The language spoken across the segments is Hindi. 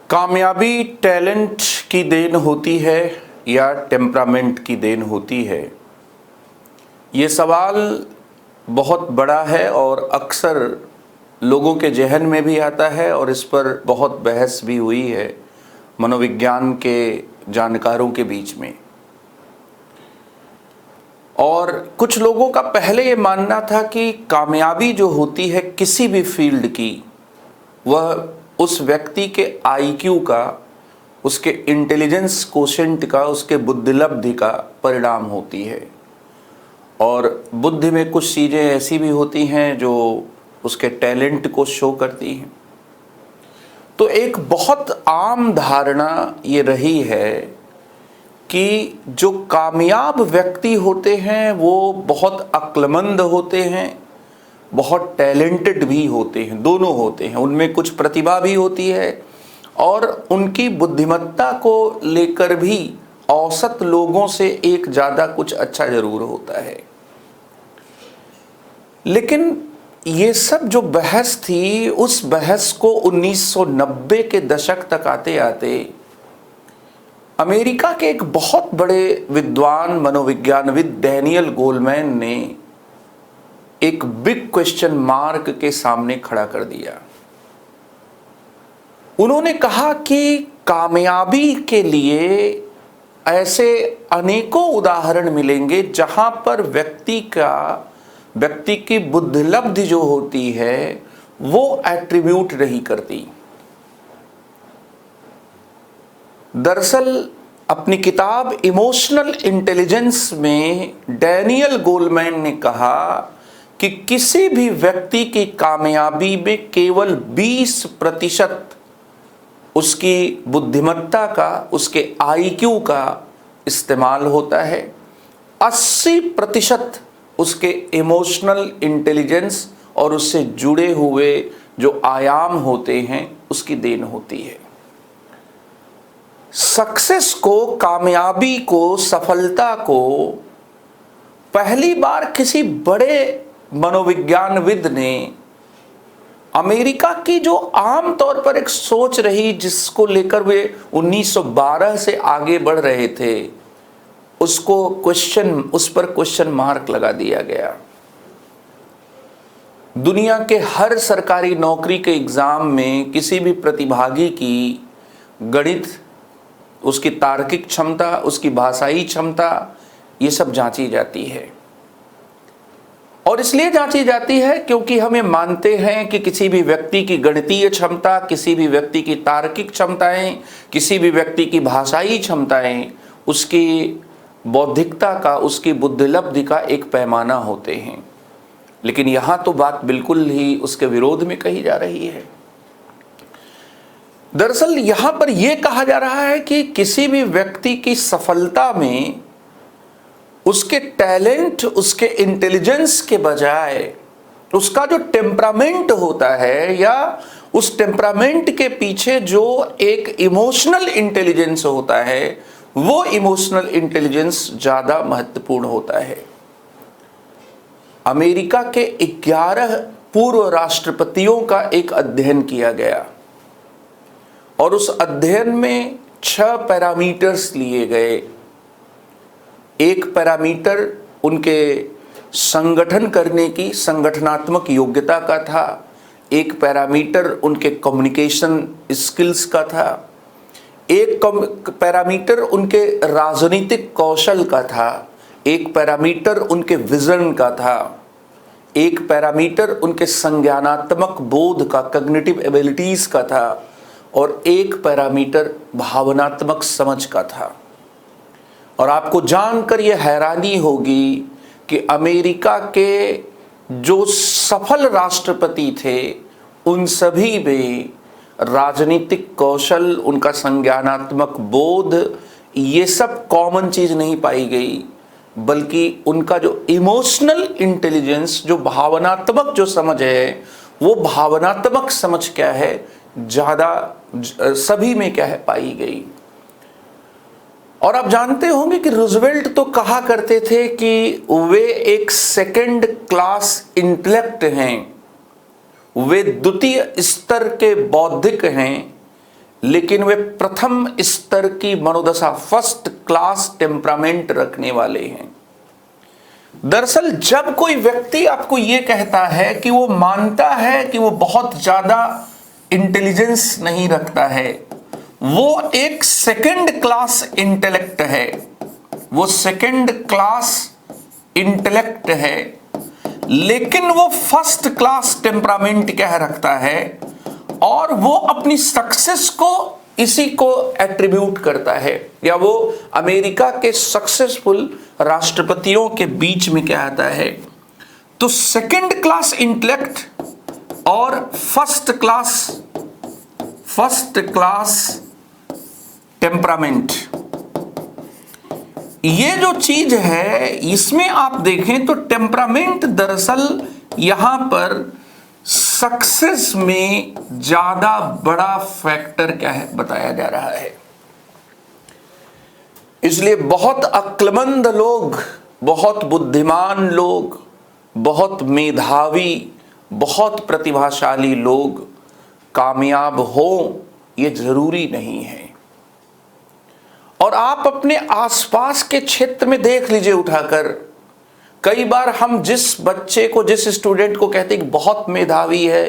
कामयाबी टैलेंट की देन होती है या टेम्परामेंट की देन होती है? ये सवाल बहुत बड़ा है और अक्सर लोगों के जहन में भी आता है और इस पर बहुत बहस भी हुई है मनोविज्ञान के जानकारों के बीच में। और कुछ लोगों का पहले ये मानना था कि कामयाबी जो होती है किसी भी फील्ड की, वह उस व्यक्ति के आईक्यू का, उसके इंटेलिजेंस कोशेंट का, उसके बुद्धिलब्धि का परिणाम होती है। और बुद्धि में कुछ चीज़ें ऐसी भी होती हैं जो उसके टैलेंट को शो करती हैं। तो एक बहुत आम धारणा ये रही है कि जो कामयाब व्यक्ति होते हैं वो बहुत अक्लमंद होते हैं, बहुत टैलेंटेड भी होते हैं, दोनों होते हैं। उनमें कुछ प्रतिभा भी होती है और उनकी बुद्धिमत्ता को लेकर भी औसत लोगों से एक ज़्यादा कुछ अच्छा जरूर होता है। लेकिन ये सब जो बहस थी, उस बहस को 1990 के दशक तक आते आते अमेरिका के एक बहुत बड़े विद्वान मनोविज्ञानविद डैनियल गोलमैन ने एक बिग क्वेश्चन मार्क के सामने खड़ा कर दिया। उन्होंने कहा कि कामयाबी के लिए ऐसे अनेकों उदाहरण मिलेंगे जहां पर व्यक्ति की बुद्धिलब्धि जो होती है वो एट्रीब्यूट नहीं करती। दरअसल अपनी किताब इमोशनल इंटेलिजेंस में डैनियल गोलमैन ने कहा कि किसी भी व्यक्ति की कामयाबी में केवल 20% उसकी बुद्धिमत्ता का, उसके आईक्यू का इस्तेमाल होता है, 80% उसके इमोशनल इंटेलिजेंस और उससे जुड़े हुए जो आयाम होते हैं उसकी देन होती है। सक्सेस को, कामयाबी को, सफलता को पहली बार किसी बड़े मनोविज्ञानविद ने अमेरिका की जो आम तौर पर एक सोच रही, जिसको लेकर वे 1912 से आगे बढ़ रहे थे, उस पर क्वेश्चन मार्क लगा दिया गया। दुनिया के हर सरकारी नौकरी के एग्जाम में किसी भी प्रतिभागी की गणित, उसकी तार्किक क्षमता, उसकी भाषाई क्षमता, ये सब जांची जाती है। और इसलिए जांची जाती है क्योंकि हम ये मानते हैं कि किसी भी व्यक्ति की गणितीय क्षमता, किसी भी व्यक्ति की तार्किक क्षमताएं, किसी भी व्यक्ति की भाषाई क्षमताएं उसकी बौद्धिकता का, उसकी बुद्धिलब्धि का एक पैमाना होते हैं। लेकिन यहां तो बात बिल्कुल ही उसके विरोध में कही जा रही है। दरअसल यहां पर यह कहा जा रहा है कि किसी भी व्यक्ति की सफलता में उसके टैलेंट, उसके इंटेलिजेंस के बजाय उसका जो टेम्परामेंट होता है, या उस टेम्परामेंट के पीछे जो एक इमोशनल इंटेलिजेंस होता है, वो इमोशनल इंटेलिजेंस ज्यादा महत्वपूर्ण होता है। अमेरिका के 11 पूर्व राष्ट्रपतियों का एक अध्ययन किया गया और उस अध्ययन में 6 पैरामीटर्स लिए गए। एक पैरामीटर उनके संगठन करने की संगठनात्मक योग्यता का था, एक पैरामीटर उनके कम्युनिकेशन स्किल्स का था, एक पैरामीटर उनके राजनीतिक कौशल का था, एक पैरामीटर उनके विजन का था, एक पैरामीटर उनके संज्ञानात्मक बोध का, कॉग्निटिव एबिलिटीज का था, और एक पैरामीटर भावनात्मक समझ का था। और आपको जानकर यह हैरानी होगी कि अमेरिका के जो सफल राष्ट्रपति थे उन सभी में राजनीतिक कौशल, उनका संज्ञानात्मक बोध, ये सब कॉमन चीज नहीं पाई गई, बल्कि उनका जो इमोशनल इंटेलिजेंस, जो भावनात्मक जो समझ है, वो भावनात्मक समझ क्या है, ज्यादा सभी में क्या है पाई गई। और आप जानते होंगे कि रूजवेल्ट तो कहा करते थे कि वे एक सेकंड क्लास इंटेलेक्ट हैं, वे द्वितीय स्तर के बौद्धिक हैं, लेकिन वे प्रथम स्तर की मनोदशा, फर्स्ट क्लास टेम्परामेंट रखने वाले हैं। दरअसल जब कोई व्यक्ति आपको यह कहता है कि वो मानता है कि वो बहुत ज्यादा इंटेलिजेंस नहीं रखता है, वो एक सेकंड क्लास इंटेलेक्ट है, वो सेकंड क्लास इंटेलेक्ट है, लेकिन वो फर्स्ट क्लास टेम्परामेंट क्या रखता है, और वो अपनी सक्सेस को इसी को एट्रीब्यूट करता है, या वो अमेरिका के सक्सेसफुल राष्ट्रपतियों के बीच में क्या आता है। तो सेकंड क्लास इंटेलेक्ट और फर्स्ट क्लास टेम्परामेंट, ये जो चीज है इसमें आप देखें तो टेम्परामेंट दरअसल यहां पर सक्सेस में ज्यादा बड़ा फैक्टर क्या है बताया जा रहा है। इसलिए बहुत अक्लमंद लोग, बहुत बुद्धिमान लोग, बहुत मेधावी, बहुत प्रतिभाशाली लोग कामयाब हो ये जरूरी नहीं है। और आप अपने आसपास के क्षेत्र में देख लीजिए उठाकर, कई बार हम जिस बच्चे को, जिस स्टूडेंट को कहते हैं कि बहुत मेधावी है,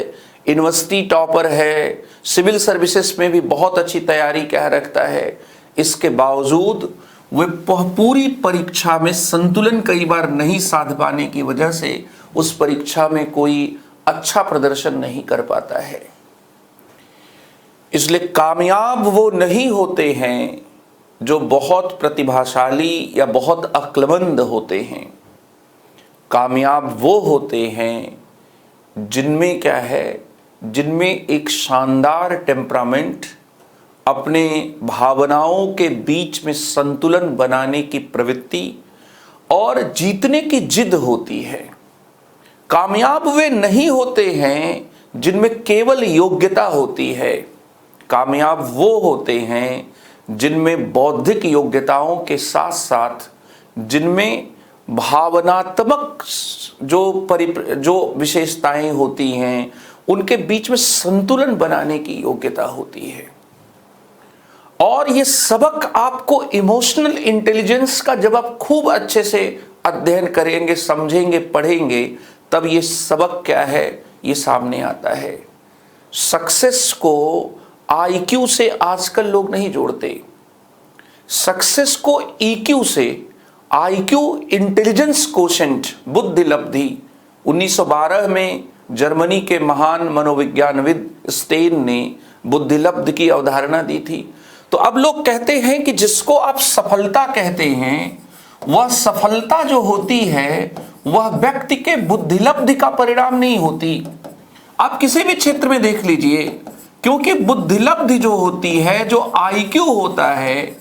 यूनिवर्सिटी टॉपर है, सिविल सर्विसेज में भी बहुत अच्छी तैयारी क्या रखता है, इसके बावजूद वे पूरी परीक्षा में संतुलन कई बार नहीं साध पाने की वजह से उस परीक्षा में कोई अच्छा प्रदर्शन नहीं कर पाता है। इसलिए कामयाब वो नहीं होते हैं जो बहुत प्रतिभाशाली या बहुत अक्लमंद होते हैं। कामयाब वो होते हैं जिनमें क्या है, जिनमें एक शानदार टेम्परामेंट, अपने भावनाओं के बीच में संतुलन बनाने की प्रवृत्ति और जीतने की जिद होती है। कामयाब वे नहीं होते हैं जिनमें केवल योग्यता होती है। कामयाब वो होते हैं जिनमें बौद्धिक योग्यताओं के साथ साथ जिनमें भावनात्मक जो विशेषताएं होती हैं उनके बीच में संतुलन बनाने की योग्यता होती है। और ये सबक आपको इमोशनल इंटेलिजेंस का जब आप खूब अच्छे से अध्ययन करेंगे, समझेंगे, पढ़ेंगे, तब ये सबक क्या है ये सामने आता है। सक्सेस को आईक्यू से आजकल लोग नहीं जोड़ते, सक्सेस को ईक्यू से, आईक्यू इंटेलिजेंस कोशेंट, बुद्धि लब्धि। 1912 में जर्मनी के महान मनोविज्ञानविद स्टेन ने बुद्धि लब्धि की अवधारणा दी थी। तो अब लोग कहते हैं कि जिसको आप सफलता कहते हैं, वह सफलता जो होती है वह व्यक्ति के बुद्धिलब्धि का परिणाम नहीं होती। आप किसी भी क्षेत्र में देख लीजिए, क्योंकि बुद्धिलब्धि जो होती है, जो आईक्यू होता है,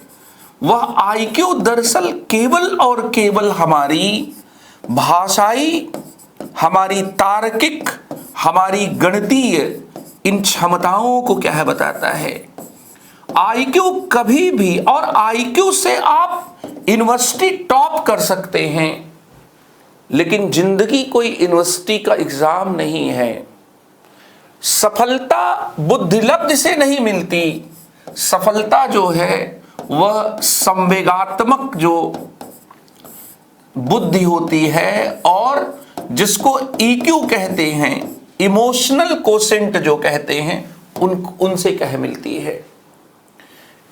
वह आईक्यू दरअसल केवल और केवल हमारी भाषाई, हमारी तार्किक, हमारी गणितीय इन क्षमताओं को क्या है बताता है। आईक्यू कभी भी, और आईक्यू से आप यूनिवर्सिटी टॉप कर सकते हैं, लेकिन जिंदगी कोई यूनिवर्सिटी का एग्जाम नहीं है। सफलता बुद्धिलब्धि से नहीं मिलती, सफलता जो है वह संवेगात्मक जो बुद्धि होती है, और जिसको ईक्यू कहते हैं, इमोशनल कोसेंट जो कहते हैं, उनसे कह मिलती है।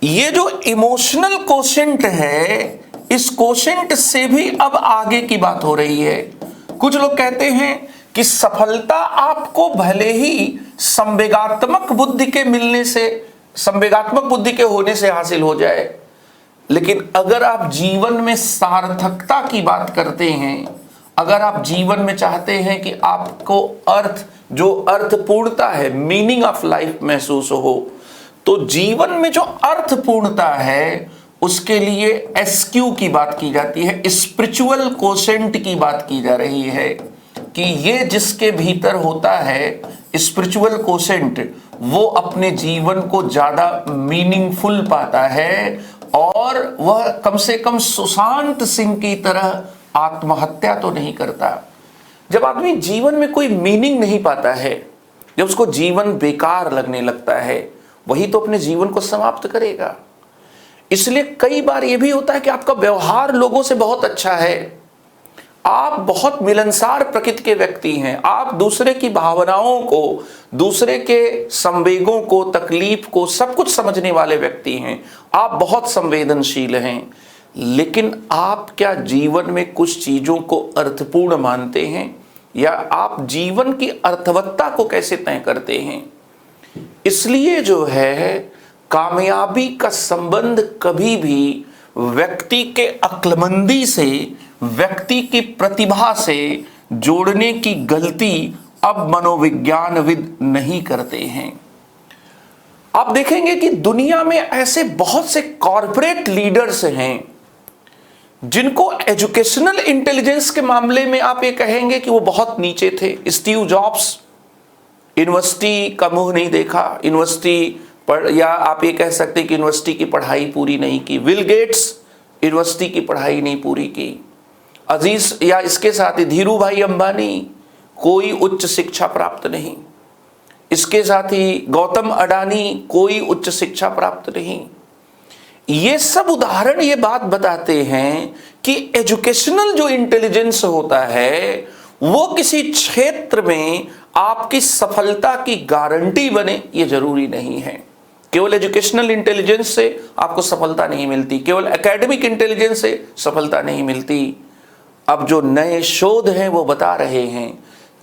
ये जो इमोशनल कोसेंट है, इस कोसेंट से भी अब आगे की बात हो रही है। कुछ लोग कहते हैं कि सफलता आपको भले ही संवेगात्मक बुद्धि के मिलने से, संवेगात्मक बुद्धि के होने से हासिल हो जाए, लेकिन अगर आप जीवन में सार्थकता की बात करते हैं, अगर आप जीवन में चाहते हैं कि आपको अर्थ, जो अर्थपूर्णता है, मीनिंग ऑफ लाइफ महसूस हो, तो जीवन में जो अर्थपूर्णता है उसके लिए एसक्यू की बात की जाती है, स्पिरिचुअल कोशेंट की बात की जा रही है कि ये जिसके भीतर होता है स्पिरिचुअल कोशेंट, वो अपने जीवन को ज्यादा मीनिंगफुल पाता है, और वह कम से कम सुशांत सिंह की तरह आत्महत्या तो नहीं करता। जब आदमी जीवन में कोई मीनिंग नहीं पाता है, जब उसको जीवन बेकार लगने लगता है, वही तो अपने जीवन को समाप्त करेगा। इसलिए कई बार यह भी होता है कि आपका व्यवहार लोगों से बहुत अच्छा है, आप बहुत मिलनसार प्रकृति के व्यक्ति हैं, आप दूसरे की भावनाओं को, दूसरे के संवेगों को, तकलीफ को, सब कुछ समझने वाले व्यक्ति हैं, आप बहुत संवेदनशील हैं, लेकिन आप क्या जीवन में कुछ चीजों को अर्थपूर्ण मानते हैं, या आप जीवन की अर्थवत्ता को कैसे तय करते हैं? इसलिए जो है, कामयाबी का संबंध कभी भी व्यक्ति के अक्लमंदी से, व्यक्ति की प्रतिभा से जोड़ने की गलती अब मनोविज्ञानविद नहीं करते हैं। आप देखेंगे कि दुनिया में ऐसे बहुत से कॉरपोरेट लीडर्स हैं जिनको एजुकेशनल इंटेलिजेंस के मामले में आप ये कहेंगे कि वो बहुत नीचे थे। स्टीव जॉब्स, यूनिवर्सिटी का मुंह नहीं देखा, यूनिवर्सिटी पर, या आप ये कह सकते हैं कि यूनिवर्सिटी की पढ़ाई पूरी नहीं की। बिल गेट्स यूनिवर्सिटी की पढ़ाई नहीं पूरी की। अजीज, या इसके साथ ही धीरू भाई अंबानी, कोई उच्च शिक्षा प्राप्त नहीं। इसके साथ ही गौतम अडानी, कोई उच्च शिक्षा प्राप्त नहीं। ये सब उदाहरण ये बात बताते हैं कि एजुकेशनल जो इंटेलिजेंस होता है वो किसी क्षेत्र में आपकी सफलता की गारंटी बने, ये जरूरी नहीं है। केवल एजुकेशनल इंटेलिजेंस से आपको सफलता नहीं मिलती, केवल एकेडमिक इंटेलिजेंस से सफलता नहीं मिलती। अब जो नए शोध हैं वो बता रहे हैं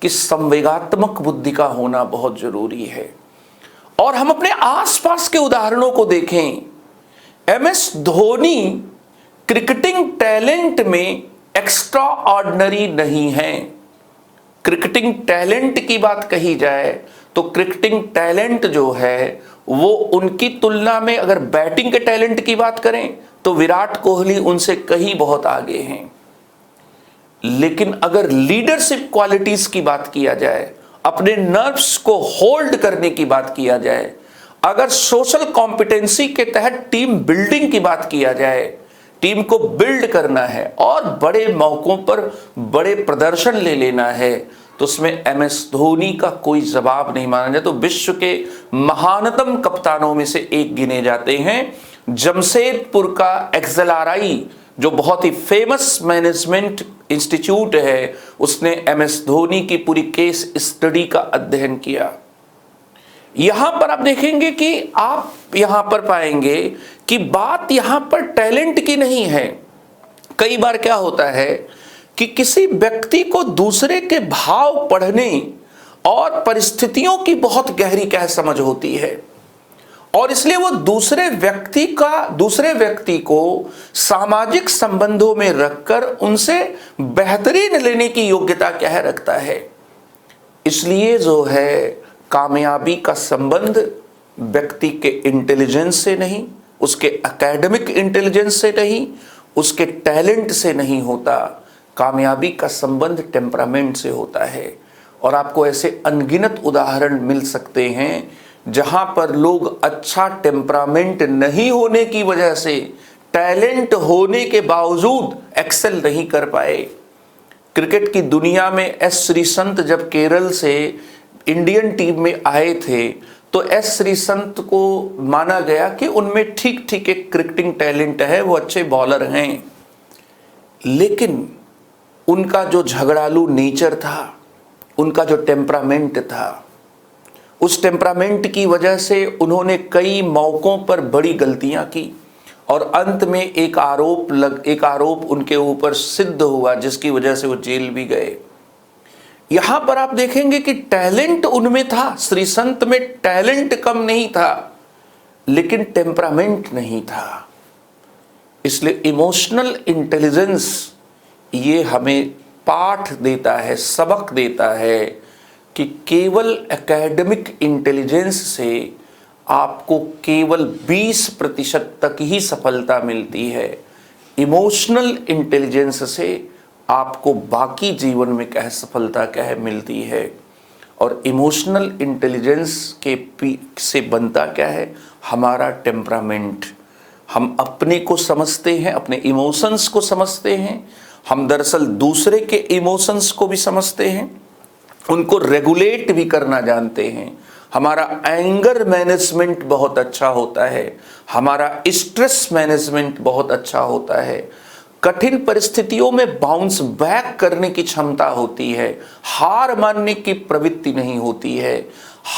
कि संवेगात्मक बुद्धि का होना बहुत जरूरी है। और हम अपने आसपास के उदाहरणों को देखें, एमएस धोनी क्रिकेटिंग टैलेंट में एक्स्ट्रा ऑर्डिनरी नहीं है। क्रिकेटिंग टैलेंट की बात कही जाए तो क्रिकेटिंग टैलेंट जो है वो उनकी तुलना में, अगर बैटिंग के टैलेंट की बात करें तो विराट कोहली उनसे कहीं बहुत आगे हैं। लेकिन अगर लीडरशिप क्वालिटीज की बात किया जाए, अपने नर्व्स को होल्ड करने की बात किया जाए, अगर सोशल कॉम्पिटेंसी के तहत टीम बिल्डिंग की बात किया जाए, टीम को बिल्ड करना है और बड़े मौकों पर बड़े प्रदर्शन ले लेना है, तो उसमें एमएस धोनी का कोई जवाब नहीं माना जाए। तो विश्व के महानतम कप्तानों में से एक गिने जाते हैं। जमशेदपुर का एक्सएलआरआई जो बहुत ही फेमस मैनेजमेंट इंस्टीट्यूट है, उसने एमएस धोनी की पूरी केस स्टडी का अध्ययन किया। यहां पर आप देखेंगे कि आप यहां पर पाएंगे कि बात यहां पर टैलेंट की नहीं है। कई बार क्या होता है कि किसी व्यक्ति को दूसरे के भाव पढ़ने और परिस्थितियों की बहुत गहरी क्या समझ होती है, और इसलिए वो दूसरे व्यक्ति को सामाजिक संबंधों में रखकर उनसे बेहतरीन लेने की योग्यता क्या है रखता है। इसलिए जो है, कामयाबी का संबंध व्यक्ति के इंटेलिजेंस से नहीं, उसके एकेडमिक इंटेलिजेंस से नहीं, उसके टैलेंट से नहीं होता। कामयाबी का संबंध टेम्परामेंट से होता है। और आपको ऐसे अनगिनत उदाहरण मिल सकते हैं जहां पर लोग अच्छा टेम्परामेंट नहीं होने की वजह से टैलेंट होने के बावजूद एक्सेल नहीं कर पाए। क्रिकेट की दुनिया में एस श्रीसंत जब केरल से इंडियन टीम में आए थे तो एस श्रीसंत को माना गया कि उनमें ठीक ठीक एक क्रिकेटिंग टैलेंट है, वो अच्छे बॉलर हैं, लेकिन उनका जो झगड़ालू नेचर था, उनका जो टेम्परामेंट था, उस टेम्परामेंट की वजह से उन्होंने कई मौकों पर बड़ी गलतियां की और अंत में एक आरोप उनके ऊपर सिद्ध हुआ, जिसकी वजह से वो जेल भी गए। यहां पर आप देखेंगे कि टैलेंट उनमें था, श्रीसंत में टैलेंट कम नहीं था, लेकिन टेम्परामेंट नहीं था। इसलिए इमोशनल इंटेलिजेंस ये हमें पाठ देता है, सबक देता है कि केवल एकेडमिक इंटेलिजेंस से आपको केवल 20% तक ही सफलता मिलती है। इमोशनल इंटेलिजेंस से आपको बाकी जीवन में क्या सफलता क्या है मिलती है। और इमोशनल इंटेलिजेंस के से बनता क्या है, हमारा टेम्परामेंट। हम अपने को समझते हैं, अपने इमोशंस को समझते हैं, हम दरअसल दूसरे के इमोशंस को भी समझते हैं, उनको रेगुलेट भी करना जानते हैं, हमारा एंगर मैनेजमेंट बहुत अच्छा होता है, हमारा स्ट्रेस मैनेजमेंट बहुत अच्छा होता है, कठिन परिस्थितियों में बाउंस बैक करने की क्षमता होती है, हार मानने की प्रवृत्ति नहीं होती है,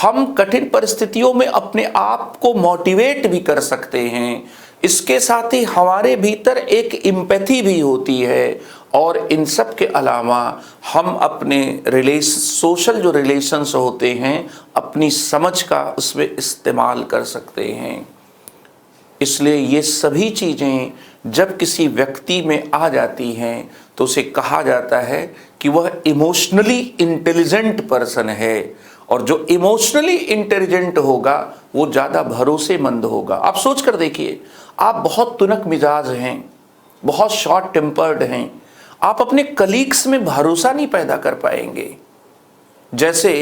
हम कठिन परिस्थितियों में अपने आप को मोटिवेट भी कर सकते हैं, इसके साथ ही हमारे भीतर एक एम्पैथी भी होती है, और इन सब के अलावा हम अपने सोशल जो रिलेशंस होते हैं अपनी समझ का उसमें इस्तेमाल कर सकते हैं। इसलिए ये सभी चीज़ें जब किसी व्यक्ति में आ जाती हैं तो उसे कहा जाता है कि वह इमोशनली इंटेलिजेंट पर्सन है, और जो इमोशनली इंटेलिजेंट होगा वो ज़्यादा भरोसेमंद होगा। आप सोच कर देखिए, आप बहुत तुनक मिजाज हैं, बहुत शॉर्ट टेम्पर्ड हैं, आप अपने कलीग्स में भरोसा नहीं पैदा कर पाएंगे। जैसे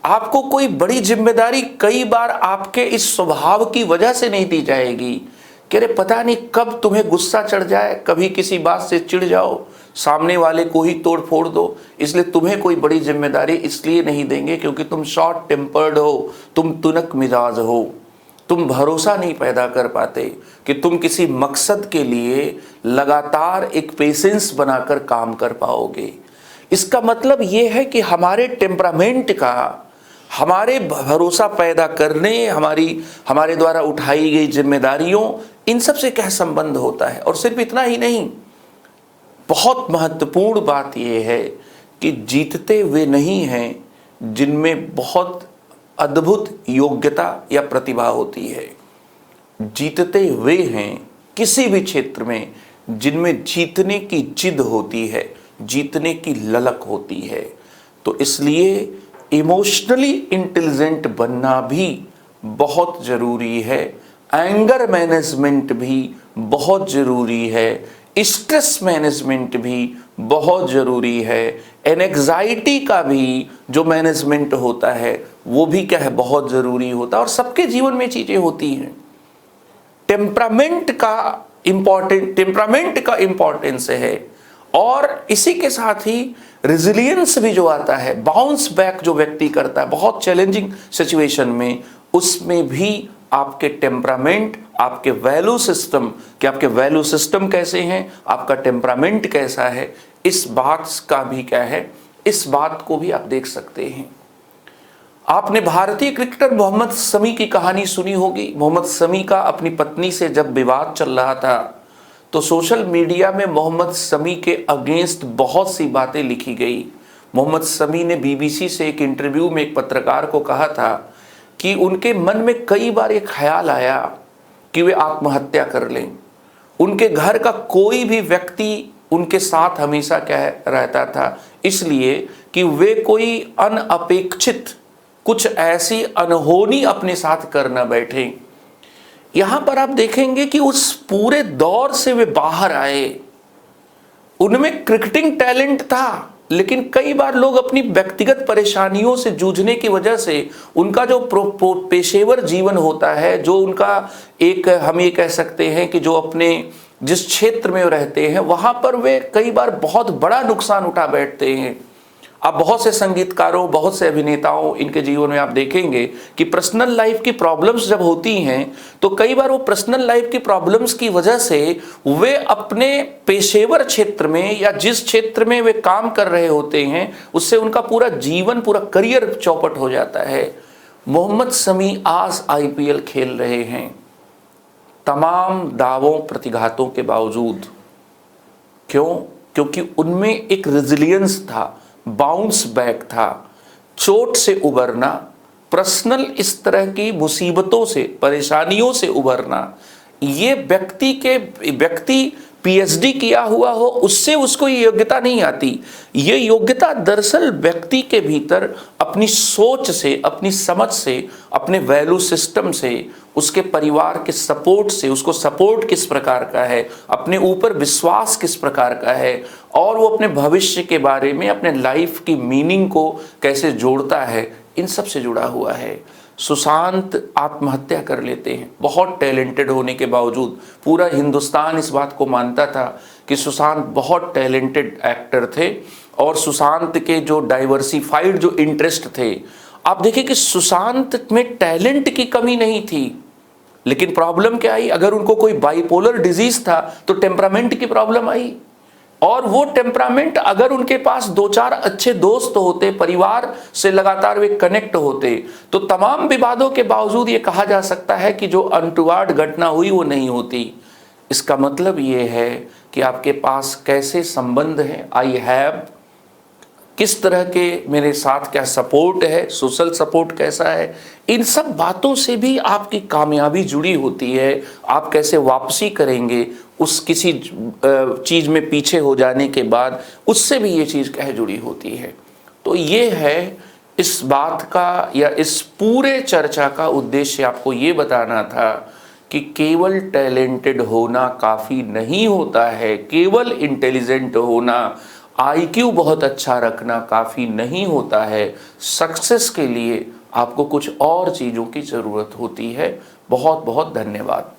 आपको कोई बड़ी जिम्मेदारी कई बार आपके इस स्वभाव की वजह से नहीं दी जाएगी कि अरे पता नहीं कब तुम्हें गुस्सा चढ़ जाए, कभी किसी बात से चिढ़ जाओ, सामने वाले को ही तोड़ फोड़ दो, इसलिए तुम्हें कोई बड़ी जिम्मेदारी इसलिए नहीं देंगे क्योंकि तुम शॉर्ट टेम्पर्ड हो, तुम तुनक मिजाज हो, तुम भरोसा नहीं पैदा कर पाते कि तुम किसी मकसद के लिए लगातार एक पेशेंस बनाकर काम कर पाओगे। इसका मतलब ये है कि हमारे टेम्परामेंट का हमारे भरोसा पैदा करने, हमारे द्वारा उठाई गई जिम्मेदारियों, इन सब से क्या संबंध होता है। और सिर्फ इतना ही नहीं, बहुत महत्वपूर्ण बात यह है कि जीतते वे नहीं हैं जिनमें बहुत अद्भुत योग्यता या प्रतिभा होती है, जीतते वे हैं किसी भी क्षेत्र में जिनमें जीतने की जिद होती है, जीतने की ललक होती है। तो इसलिए इमोशनली इंटेलिजेंट बनना भी बहुत ज़रूरी है, एंगर मैनेजमेंट भी बहुत ज़रूरी है, स्ट्रेस मैनेजमेंट भी बहुत ज़रूरी है, एंग्जाइटी का भी जो मैनेजमेंट होता है वो भी क्या है, बहुत ज़रूरी होता है। और सबके जीवन में चीज़ें होती हैं। टेम्परामेंट का इम्पोर्टेंस है, और इसी के साथ ही रेजिलियंस भी जो आता है, बाउंस बैक जो व्यक्ति करता है बहुत चैलेंजिंग सिचुएशन में, उसमें भी आपके टेम्परामेंट, आपके वैल्यू सिस्टम, कि आपके वैल्यू सिस्टम कैसे हैं, आपका टेम्परामेंट कैसा है, इस बात का भी क्या है, इस बात को भी आप देख सकते हैं। आपने भारतीय क्रिकेटर मोहम्मद शमी की कहानी सुनी होगी। मोहम्मद शमी का अपनी पत्नी से जब विवाद चल रहा था तो सोशल मीडिया में मोहम्मद शमी के अगेंस्ट बहुत सी बातें लिखी गई। मोहम्मद शमी ने बीबीसी से एक इंटरव्यू में एक पत्रकार को कहा था कि उनके मन में कई बार एक ख्याल आया कि वे आत्महत्या कर लें। उनके घर का कोई भी व्यक्ति उनके साथ हमेशा क्या रहता था, इसलिए कि वे कोई अनअपेक्षित कुछ ऐसी अनहोनी अपने साथ कर न बैठे। यहां पर आप देखेंगे कि उस पूरे दौर से वे बाहर आए। उनमें क्रिकेटिंग टैलेंट था, लेकिन कई बार लोग अपनी व्यक्तिगत परेशानियों से जूझने की वजह से उनका जो पेशेवर जीवन होता है, जो उनका एक, हम ये कह सकते हैं कि जो अपने जिस क्षेत्र में रहते हैं वहां पर वे कई बार बहुत बड़ा नुकसान उठा बैठते हैं। अब बहुत से संगीतकारों, बहुत से अभिनेताओं, इनके जीवन में आप देखेंगे कि पर्सनल लाइफ की प्रॉब्लम्स जब होती हैं तो कई बार वो पर्सनल लाइफ की प्रॉब्लम्स की वजह से वे अपने पेशेवर क्षेत्र में या जिस क्षेत्र में वे काम कर रहे होते हैं उससे उनका पूरा जीवन, पूरा करियर चौपट हो जाता है। मोहम्मद शमी आज IPL खेल रहे हैं तमाम दावों प्रतिघातों के बावजूद। क्यों? क्योंकि उनमें एक रेजिलियंस था, बाउंस बैक था, चोट से उबरना, पर्सनल इस तरह की मुसीबतों से, परेशानियों से उबरना। ये व्यक्ति PhD किया हुआ हो उससे उसको ये योग्यता नहीं आती। ये योग्यता दरअसल व्यक्ति के भीतर अपनी सोच से, अपनी समझ से, अपने वैल्यू सिस्टम से, उसके परिवार के सपोर्ट से, उसको सपोर्ट किस प्रकार का है, अपने ऊपर विश्वास किस प्रकार का है, और वो अपने भविष्य के बारे में, अपने लाइफ की मीनिंग को कैसे जोड़ता है, इन सब से जुड़ा हुआ है। सुशांत आत्महत्या कर लेते हैं, बहुत टैलेंटेड होने के बावजूद। पूरा हिंदुस्तान इस बात को मानता था कि सुशांत बहुत टैलेंटेड एक्टर थे और सुशांत के जो डाइवर्सिफाइड जो इंटरेस्ट थे, आप देखिए कि सुशांत में टैलेंट की कमी नहीं थी, लेकिन प्रॉब्लम क्या आई, अगर उनको कोई बाइपोलर डिजीज था तो टेम्परामेंट की प्रॉब्लम आई। और वो टेम्परामेंट अगर उनके पास दो चार अच्छे दोस्त होते, परिवार से लगातार वे कनेक्ट होते, तो तमाम विवादों के बावजूद ये कहा जा सकता है कि जो अनटुवार्ड घटना हुई वो नहीं होती। इसका मतलब ये है कि आपके पास कैसे संबंध हैं, आई हैव, किस तरह के मेरे साथ क्या सपोर्ट है, सोशल सपोर्ट कैसा है, इन सब बातों से भी आपकी कामयाबी जुड़ी होती है। आप कैसे वापसी करेंगे उस किसी चीज़ में पीछे हो जाने के बाद, उससे भी ये चीज़ कह जुड़ी होती है। तो ये है इस बात का या इस पूरे चर्चा का उद्देश्य आपको ये बताना था कि केवल टैलेंटेड होना काफ़ी नहीं होता है, केवल इंटेलिजेंट होना, आईक्यू बहुत अच्छा रखना काफ़ी नहीं होता है। सक्सेस के लिए आपको कुछ और चीज़ों की ज़रूरत होती है। बहुत बहुत धन्यवाद।